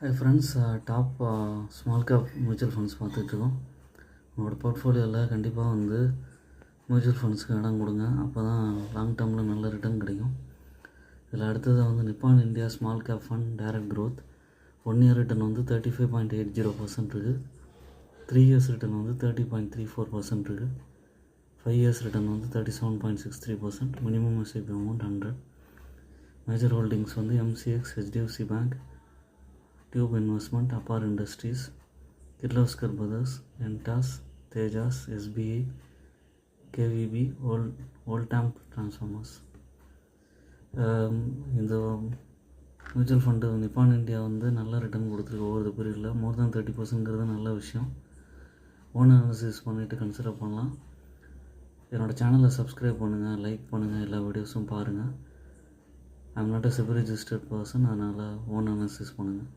Hi friends, top small cap mutual funds பார்த்துட்ருக்கோம். உங்களோட போர்ட்ஃபோலியோவில் கண்டிப்பாக மியூச்சுவல் ஃபண்ட்ஸ்க்கு இடம் கொடுங்க. அப்போ தான் லாங் டேர்மில் நல்ல ரிட்டர்ன் கிடைக்கும். இதில் அடுத்தது Nippon India small cap fund direct growth 1 year return 35.80% இருக்குது. 3 இயர்ஸ் ரிட்டர்ன் 30.34% இருக்குது. 5 years return 37.63%. Minimum SIP amount 100. Major holdings MCX, HDFC bank, tube investment, Apar industries, Kirloskar brothers, என்டாஸ், தேஜாஸ், SBI, KVB, ஓல்டாம் டிரான்ஸ்ஃபார்மர்ஸ். இந்த மியூச்சுவல் ஃபண்டு நிப்பான் இந்தியா நல்ல return கொடுத்துருக்கு. ஒவ்வொரு பீரியடில் மோர் தேன் 30%ங்கிறது நல்ல விஷயம். ஓன் அனாலிசிஸ் பண்ணிவிட்டு கன்சிடர் பண்ணலாம். என்னோடய சேனலை சப்ஸ்கிரைப் பண்ணுங்கள், லைக் பண்ணுங்கள், எல்லா வீடியோஸும் பாருங்கள். I am not a SEBI registered person, அதனால் ஓன் அனாலிசிஸ் பண்ணுங்கள்.